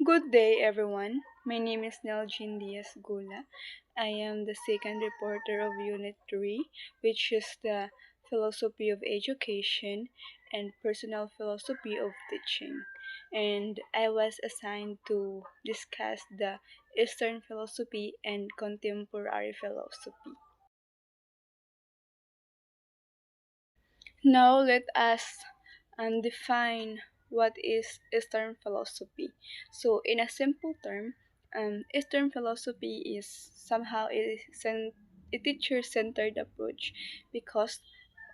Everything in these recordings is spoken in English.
Good day, everyone. My name is Neljin Diaz Gula. I am the second reporter of Unit 3, which is the Philosophy of Education and Personal Philosophy of Teaching. And I was assigned to discuss the Eastern philosophy and contemporary philosophy. Now let us define what is Eastern philosophy. So, in a simple term, Eastern philosophy is somehow a teacher-centered approach because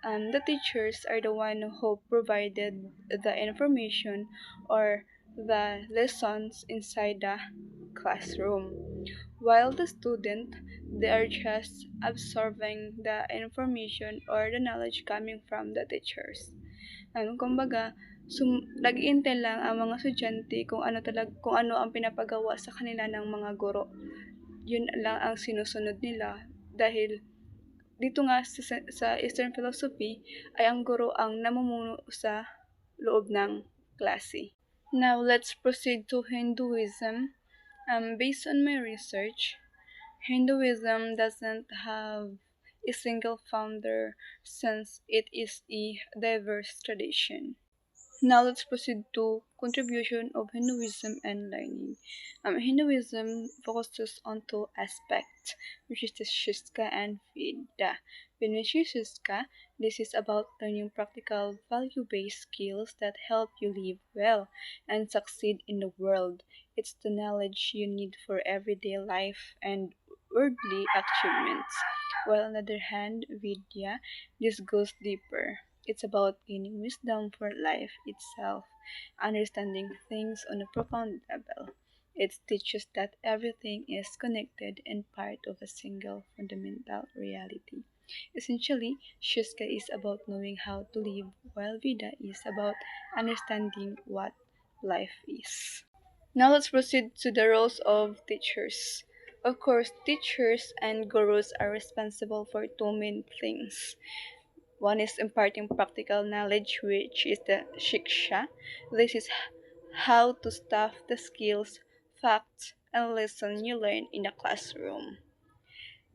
the teachers are the one who provided the information or the lessons inside the classroom, while the student they are just absorbing the information or the knowledge coming from the teachers. Kumbaga, nag-iintay lang ang mga estudyante kung ano ang pinapagawa sa kanila ng mga guro. Yun lang ang sinusunod nila dahil dito nga sa Eastern philosophy ay ang guro ang namumuno sa loob ng klase. Now, let's proceed to Hinduism. Based on my research, Hinduism doesn't have a single founder since it is a diverse tradition. Now let's proceed to contribution of Hinduism and learning. Hinduism focuses on two aspects, which is the Shiksa and Veda. When we say Shiksa, this is about learning practical, value-based skills that help you live well and succeed in the world. It's the knowledge you need for everyday life and worldly achievements. While on the other hand, Vidya, this goes deeper. It's about gaining wisdom for life itself, understanding things on a profound level. It teaches that everything is connected and part of a single fundamental reality. Essentially, Shuska is about knowing how to live, while Vida is about understanding what life is. Now let's proceed to the roles of teachers. Of course, teachers and gurus are responsible for two main things. One is imparting practical knowledge, which is the shiksha. This is how to stuff the skills, facts, and lessons you learn in the classroom.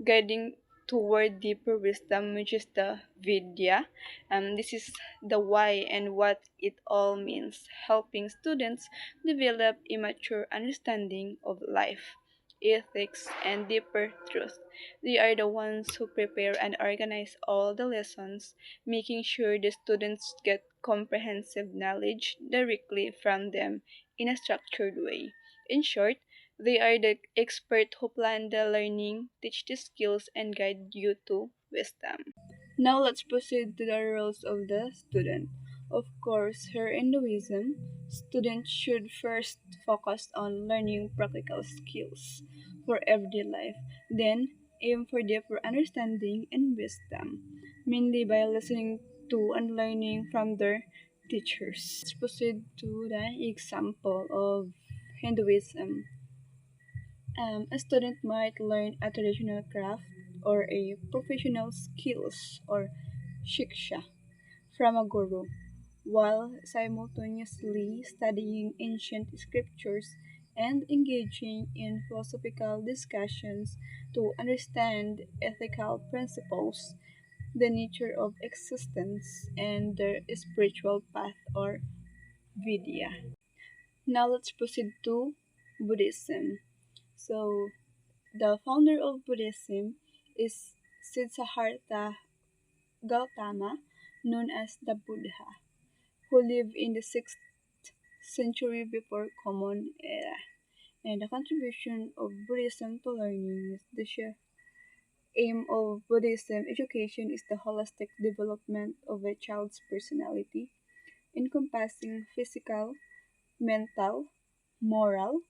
Guiding toward deeper wisdom, which is the vidya. This is the why and what it all means, helping students develop a mature understanding of life, ethics, and deeper truth. They are the ones who prepare and organize all the lessons, making sure the students get comprehensive knowledge directly from them in a structured way. In short, they are the expert who plan the learning, teach the skills, and guide you to wisdom. Now let's proceed to the roles of the student. Of course, here in Hinduism, students should first focus on learning practical skills for everyday life, then aim for deeper understanding and wisdom, mainly by listening to and learning from their teachers. Let's proceed to the example of Hinduism. A student might learn a traditional craft or a professional skills or shiksha from a guru, while simultaneously studying ancient scriptures and engaging in philosophical discussions to understand ethical principles, the nature of existence, and their spiritual path or vidya. Now let's proceed to Buddhism. So, the founder of Buddhism is Siddhartha Gautama, known as the Buddha, who lived in the 6th century before Common Era. And the contribution of Buddhism to learning is the sheer aim of Buddhism education is the holistic development of a child's personality, encompassing physical, mental, moral,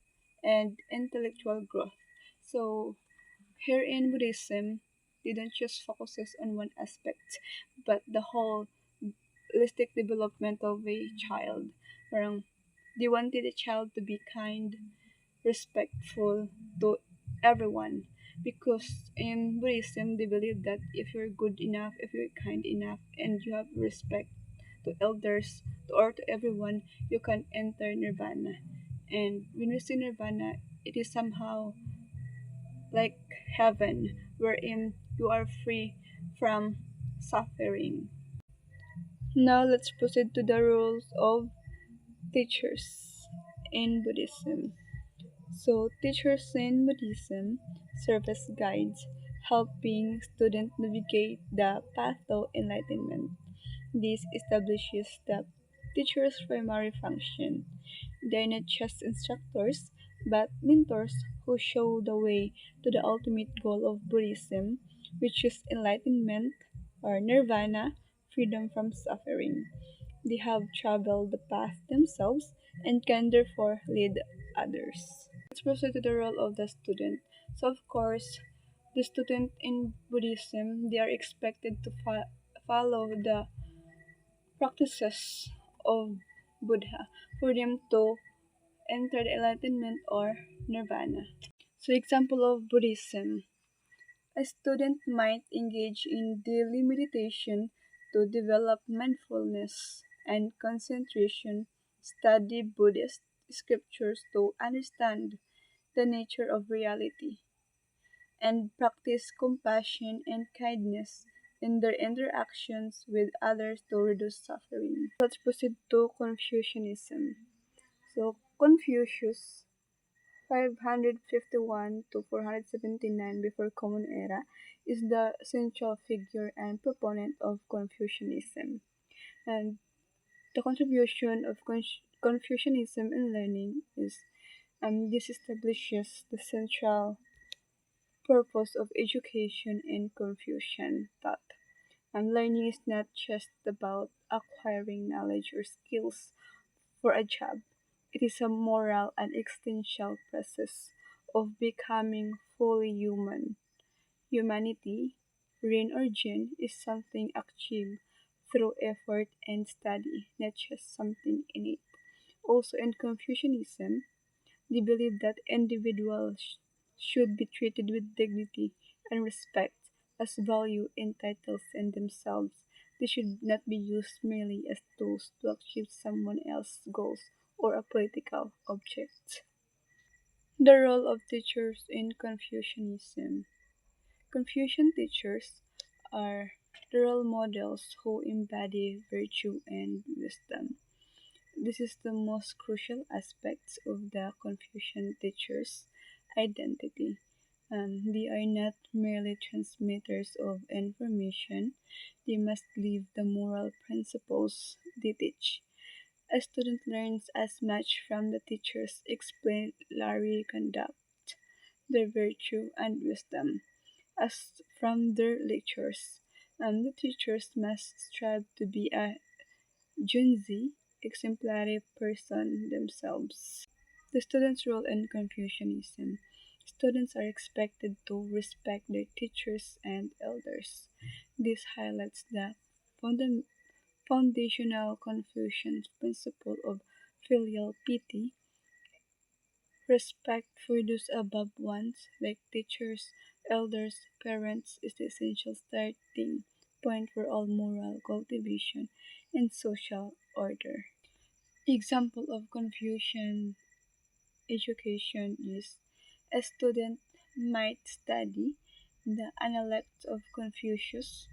and intellectual growth. So, here in Buddhism, they don't just focuses on one aspect, but the whole holistic development of a child. Parang they wanted a child to be kind, respectful to everyone. Because in Buddhism, they believe that if you're good enough, if you're kind enough, and you have respect to elders or to everyone, you can enter nirvana. And when we say nirvana, it is somehow like heaven, wherein you are free from suffering. Now let's proceed to the roles of teachers in Buddhism. So, teachers in Buddhism serve as guides, helping students navigate the path to enlightenment. This establishes the teacher's primary function. They are not just instructors, but mentors who show the way to the ultimate goal of Buddhism, which is enlightenment or nirvana, freedom from suffering. They have traveled the path themselves and can therefore lead others. Let's proceed to the role of the student. So, of course, the student in Buddhism, they are expected to follow the practices of Buddha for them to enter the enlightenment or nirvana. So, example of Buddhism. A student might engage in daily meditation to develop mindfulness and concentration, study Buddhist scriptures to understand the nature of reality, and practice compassion and kindness in their interactions with others to reduce suffering. Let's proceed to Confucianism. So, Confucius 551 to 479 before Common Era is the central figure and proponent of Confucianism. And the contribution of Confucianism in learning is this establishes the central purpose of education in Confucian thought. And learning is not just about acquiring knowledge or skills for a job. It is a moral and existential process of becoming fully human. Humanity, yin or jin, is something achieved through effort and study, not just something innate. Also, in Confucianism, they believe that individuals should be treated with dignity and respect as value entitles in themselves. They should not be used merely as tools to achieve someone else's goals or a political object. The role of teachers in Confucianism. Confucian teachers are the role models who embody virtue and wisdom. This is the most crucial aspect of the Confucian teacher's identity. They are not merely transmitters of information, they must live the moral principles they teach. A student learns as much from the teacher's exemplary conduct, their virtue and wisdom, as from their lectures. The teachers must strive to be a Junzi, exemplary person themselves. The students' role in Confucianism. Students are expected to respect their teachers and elders. This highlights the funda- foundational Confucian principle of filial piety, respect for those above ones, like teachers, elders, parents, is the essential starting point for all moral cultivation and social order. Example of Confucian education is a student might study the Analects of Confucius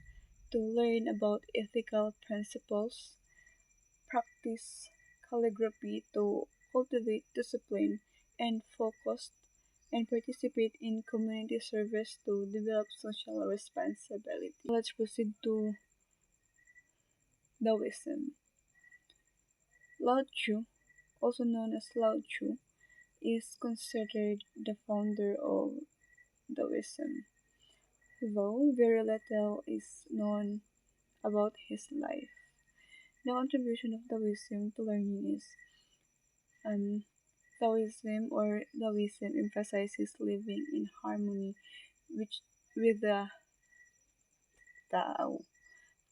to learn about ethical principles, practice calligraphy to cultivate discipline and focus, and participate in community service to develop social responsibility. Let's proceed to Taoism. Lao Tzu, also known as Lao Tzu, is considered the founder of Taoism, though very little is known about his life. The contribution of Taoism to learning is um, Taoism emphasizes living in harmony which, with the Tao,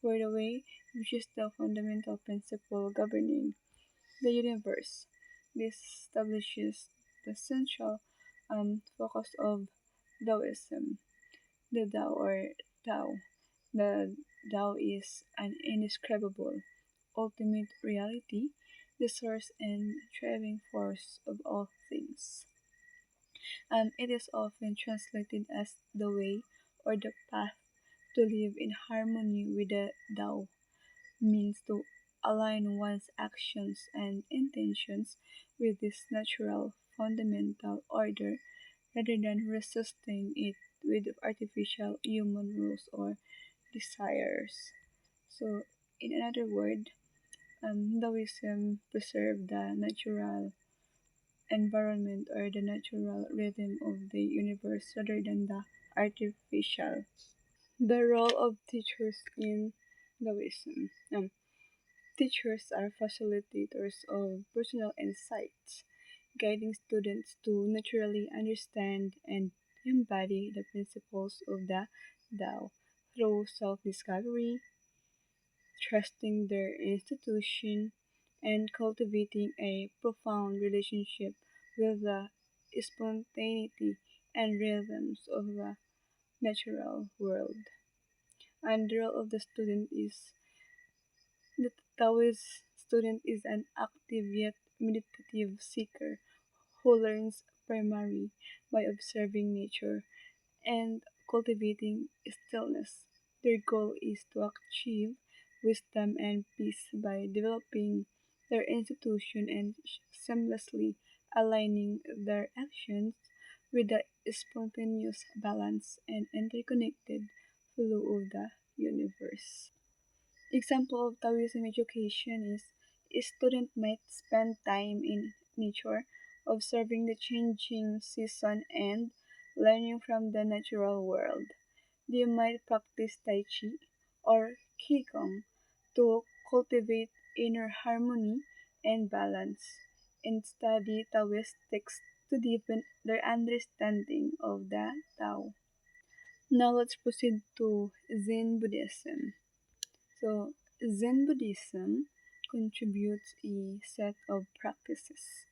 for the way which is the fundamental principle governing the universe. This establishes the central focus of Taoism. The Tao or Tao. The Tao is an indescribable ultimate reality the source and driving force of all things. It is often translated as the way or the path to live in harmony with the Tao, means to align one's actions and intentions with this natural fundamental order rather than resisting it with artificial human rules or desires. So, in another word, Taoism preserve the natural environment or the natural rhythm of the universe rather than the artificial. The role of teachers in Taoism. Teachers are facilitators of personal insights, guiding students to naturally understand and embody the principles of the Tao through self discovery, trusting their institution, and cultivating a profound relationship with the spontaneity and rhythms of the natural world. And the role of the student is the Taoist student is an active yet meditative seeker who learns primarily by observing nature and cultivating stillness. Their goal is to achieve wisdom and peace by developing their institution and seamlessly aligning their actions with the spontaneous balance and interconnected flow of the universe. Example of Taoism education is a student might spend time in nature, observing the changing season and learning from the natural world. They might practice Tai Chi or Qigong to cultivate inner harmony and balance, and study Taoist texts to deepen their understanding of the Tao. Now let's proceed to Zen Buddhism. So, Zen Buddhism contributes a set of practices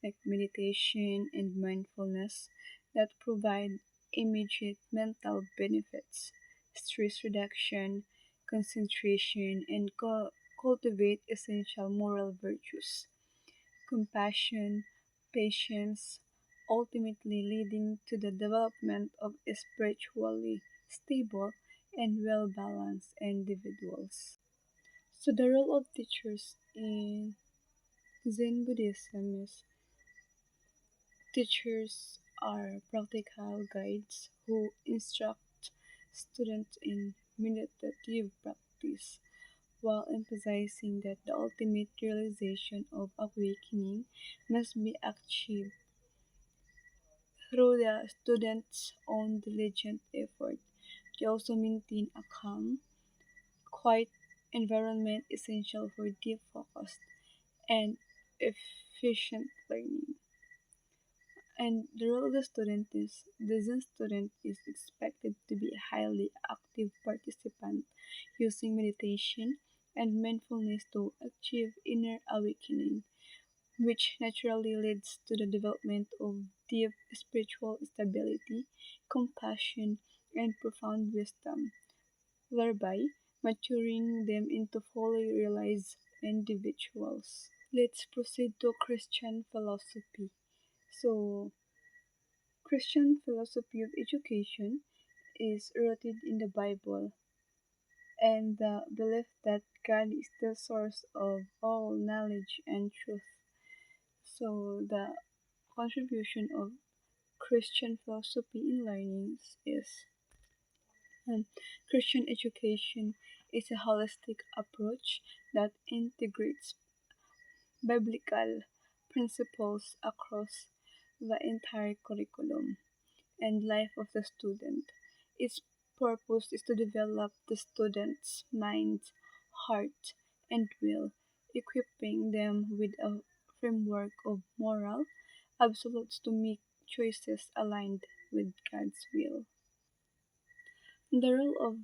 like meditation and mindfulness that provide immediate mental benefits, stress reduction, concentration, and cultivate essential moral virtues, compassion, patience, ultimately leading to the development of spiritually stable and well balanced individuals. So the role of teachers in Zen Buddhism is teachers are practical guides who instruct students in meditative practice while emphasizing that the ultimate realization of awakening must be achieved through the student's own diligent effort. They also maintain a calm, quiet environment essential for deep focus and efficient learning. And the role of the Zen student is expected to be a highly active participant using meditation and mindfulness to achieve inner awakening, which naturally leads to the development of deep spiritual stability, compassion, and profound wisdom, thereby maturing them into fully realized individuals. Let's proceed to Christian philosophy. So, Christian philosophy of education is rooted in the Bible and the belief that God is the source of all knowledge and truth. So, the contribution of Christian philosophy in learning is Christian education is a holistic approach that integrates biblical principles across the entire curriculum and life of the student. Its purpose is to develop the student's mind, heart, and will, equipping them with a framework of moral absolutes to make choices aligned with God's will. The role of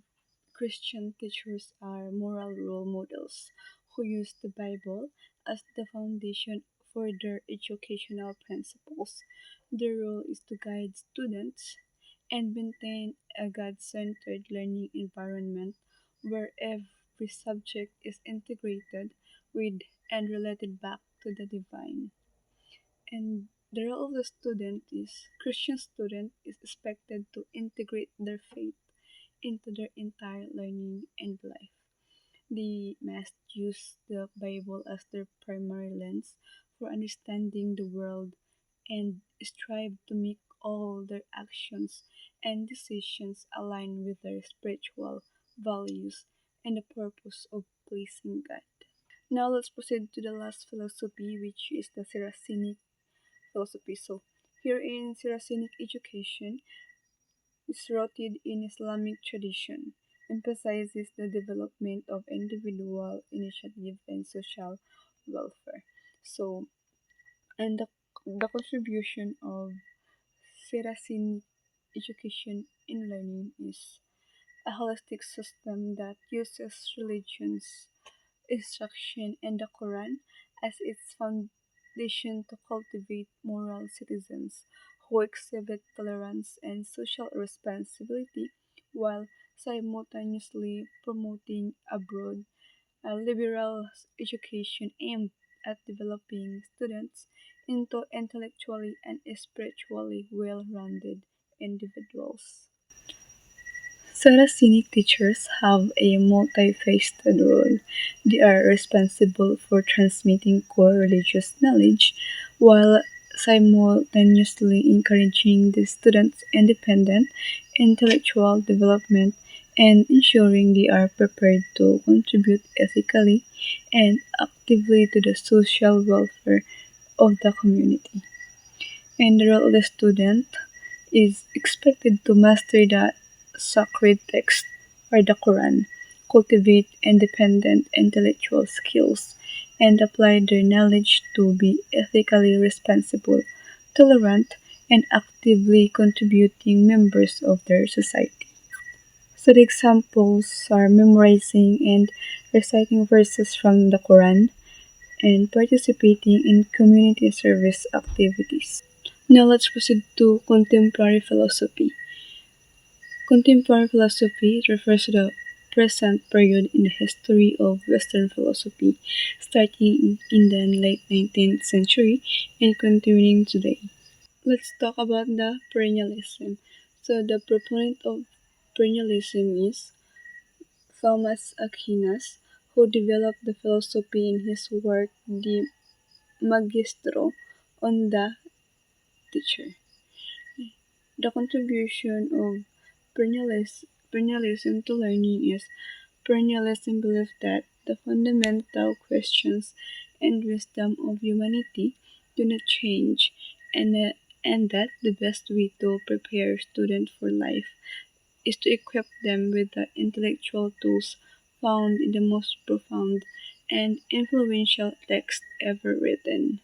Christian teachers are moral role models who use the Bible as the foundation for their educational principles. Their role is to guide students and maintain a God centered learning environment where every subject is integrated with and related back to the divine. And the role of the student is Christian student is expected to integrate their faith into their entire learning and life. They must use the Bible as their primary lens for understanding the world and strive to make all their actions and decisions align with their spiritual values and the purpose of pleasing God. Now let's proceed to the last philosophy, which is the Saracenic philosophy. So, here in Saracenic education is rooted in Islamic tradition, emphasizes the development of individual initiative and social welfare. So, and the contribution of Saracenic education in learning is a holistic system that uses religion's instruction and the Quran as its foundation to cultivate moral citizens who exhibit tolerance and social responsibility while simultaneously promoting a broad, liberal education aimed at developing students into intellectually and spiritually well rounded individuals. Saracenic teachers have a multifaceted role. They are responsible for transmitting core religious knowledge while simultaneously encouraging the students' independent intellectual development and ensuring they are prepared to contribute ethically and actively to the social welfare of the community. And the role of the student is expected to master the sacred text or the Quran, cultivate independent intellectual skills, and apply their knowledge to be ethically responsible, tolerant, and actively contributing members of their society. So the examples are memorizing and reciting verses from the Quran and participating in community service activities. Now let's proceed to contemporary philosophy. Contemporary philosophy refers to the present period in the history of Western philosophy, starting in the late 19th century and continuing today. Let's talk about the perennialism. So the proponent of perennialism is Thomas Aquinas, who developed the philosophy in his work De Magistro on the teacher. The contribution of perennialism to learning is perennialism believes that the fundamental questions and wisdom of humanity do not change, and that the best way to prepare students for life is to equip them with the intellectual tools found in the most profound and influential text ever written.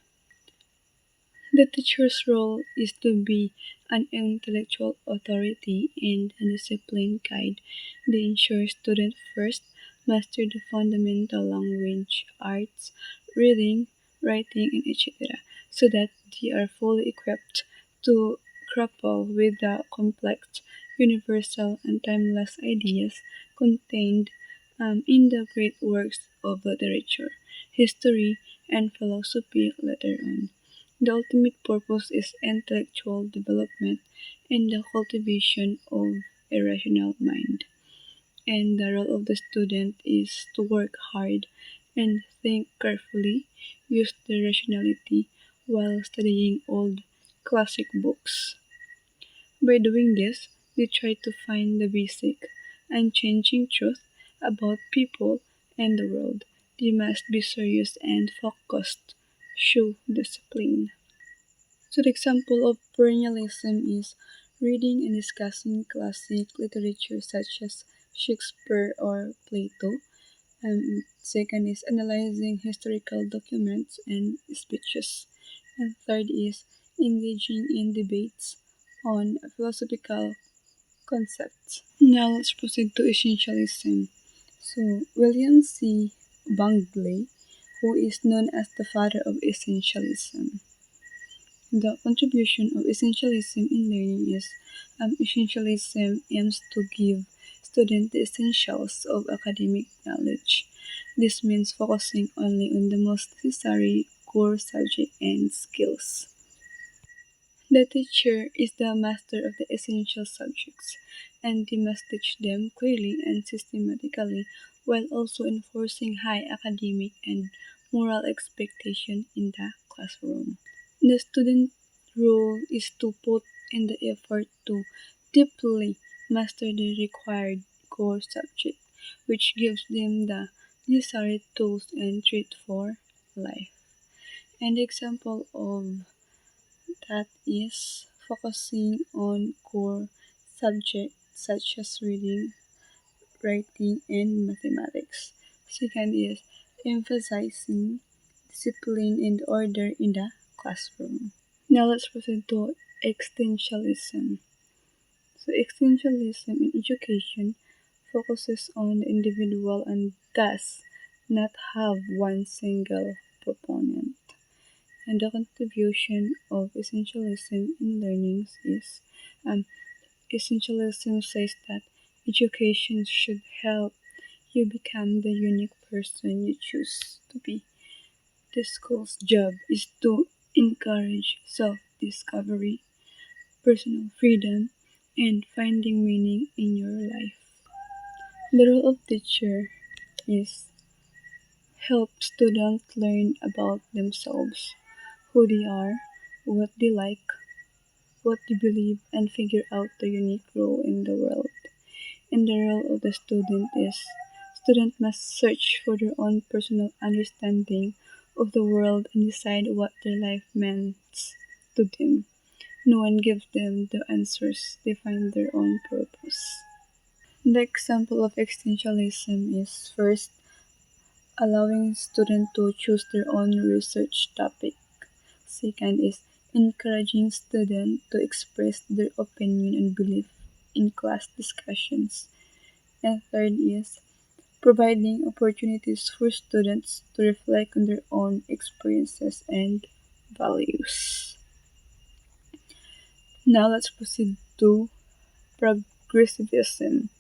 The teacher's role is to be an intellectual authority and a disciplined guide. They ensure students first master the fundamental language, arts, reading, writing, and etc., so that they are fully equipped to grapple with the complex, universal, and timeless ideas contained in the great works of literature, history, and philosophy later on. The ultimate purpose is intellectual development and the cultivation of a rational mind. And the role of the student is to work hard and think carefully, use their rationality while studying old classic books. By doing this, they try to find the basic, unchanging truth about people and the world. They must be serious and focused, show discipline. So the example of perennialism is reading and discussing classic literature such as Shakespeare or Plato. And second is analyzing historical documents and speeches. And third is engaging in debates on philosophical concepts. Now let's proceed to essentialism. So William C. Bangley, who is known as the father of essentialism. The contribution of essentialism in learning is essentialism aims to give students the essentials of academic knowledge. This means focusing only on the most necessary core subject and skills. The teacher is the master of the essential subjects, and they must teach them clearly and systematically while also enforcing high academic and moral expectation in the classroom. The student role is to put in the effort to deeply master the required core subject, which gives them the necessary tools and traits for life. An example of that is focusing on core subjects such as reading, writing, and mathematics. Second is emphasizing discipline and order in the classroom. Now let's proceed to existentialism. So existentialism in education focuses on the individual and does not have one single proponent. And the contribution of essentialism in learning is um, essentialism says that education should help you become the unique person you choose to be. The school's job is to encourage self discovery, personal freedom, and finding meaning in your life. The role of teacher is help students learn about themselves, who they are, what they like, what they believe, and figure out their unique role in the world. And the role of the student is student must search for their own personal understanding of the world and decide what their life means to them. No one gives them the answers, they find their own purpose. The example of existentialism is first allowing students to choose their own research topic. Second is encouraging students to express their opinion and belief in class discussions. And third is providing opportunities for students to reflect on their own experiences and values. Now let's proceed to progressivism.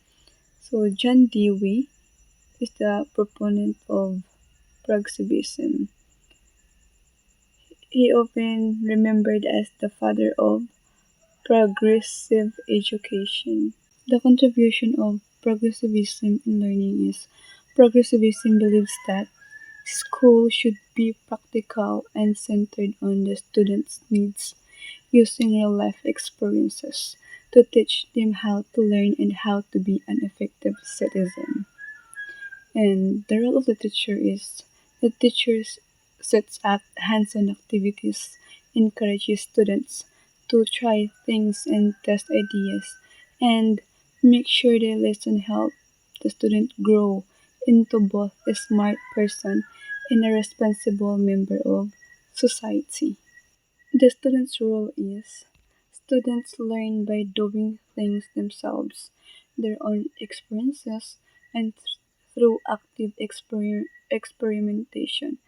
So John Dewey is the proponent of progressivism. He often remembered as the father of progressive education. The contribution of progressivism in learning is progressivism believes that school should be practical and centered on the students' needs, using real life experiences to teach them how to learn and how to be an effective citizen. And the role of the teacher is the teacher sets up hands-on activities, encourages students to try things and test ideas, and make sure the lesson help the student grow into both a smart person and a responsible member of society. The student's role is students learn by doing things themselves, their own experiences, and through active experimentation.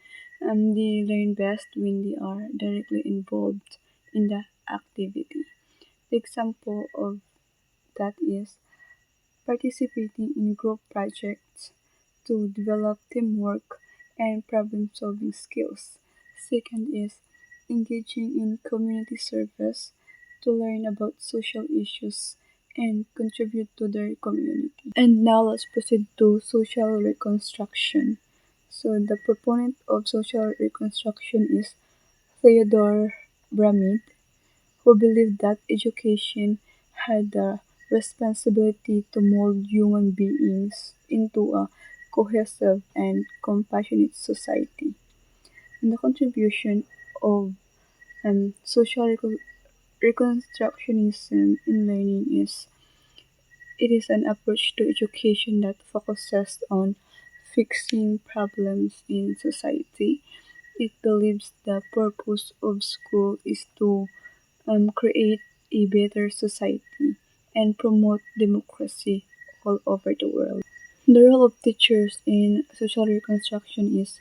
They learn best when they are directly involved in the activity. The example of that is participating in group projects to develop teamwork and problem solving skills. Second is engaging in community service to learn about social issues and contribute to their community. And now let's proceed to social reconstruction. So the proponent of social reconstruction is Theodore Bramid, who believed that education had the responsibility to mold human beings into a cohesive and compassionate society. And the contribution of social reconstructionism in learning is it is an approach to education that focuses on fixing problems in society. It believes the purpose of school is to create a better society and promote democracy all over the world. The role of teachers in social reconstruction is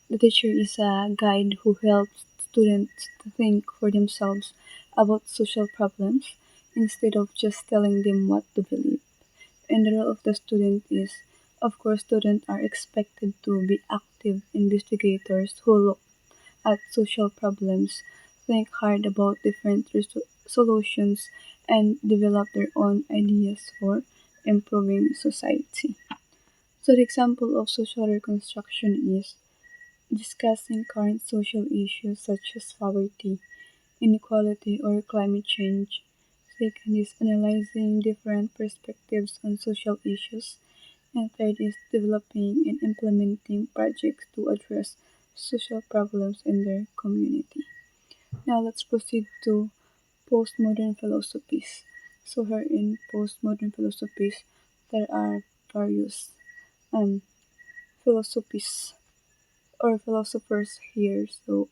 the teacher is a guide who helps students to think for themselves about social problems instead of just telling them what to believe. And the role of the student is, of course, students are expected to be active investigators who look at social problems, think hard about different solutions, and develop their own ideas for improving society. So, the example of social reconstruction is discussing current social issues such as poverty, inequality, or climate change. Second is analyzing different perspectives on social issues. And third is developing and implementing projects to address social problems in their community. Now let's proceed to postmodern philosophies. So here in postmodern philosophies, there are various um, philosophies or philosophers here. So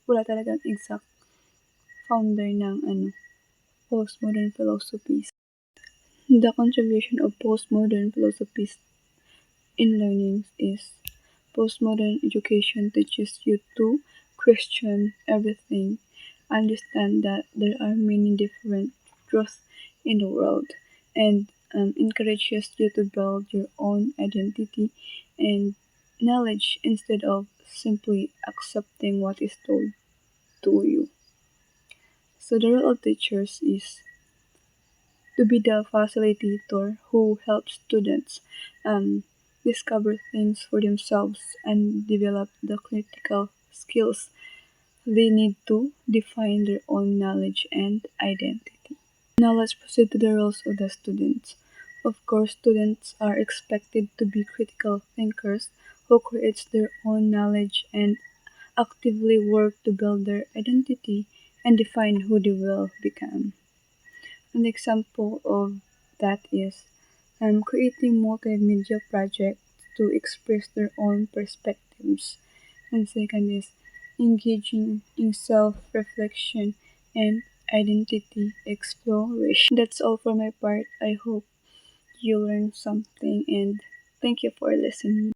wala talagang exact founder ng postmodern philosophies. The contribution of postmodern philosophies in learning is postmodern education teaches you to question everything, understand that there are many different truths in the world, and encourages you to build your own identity and knowledge instead of simply accepting what is told to you. So the role of teachers is to be the facilitator who helps students um, discover things for themselves and develop the critical skills they need to define their own knowledge and identity. Now let's proceed to the roles of the students. Of course, students are expected to be critical thinkers who create their own knowledge and actively work to build their identity and define who they will become. An example of that is creating multimedia projects to express their own perspectives. And second is engaging in self-reflection and identity exploration. That's all for my part. I hope you learned something and thank you for listening.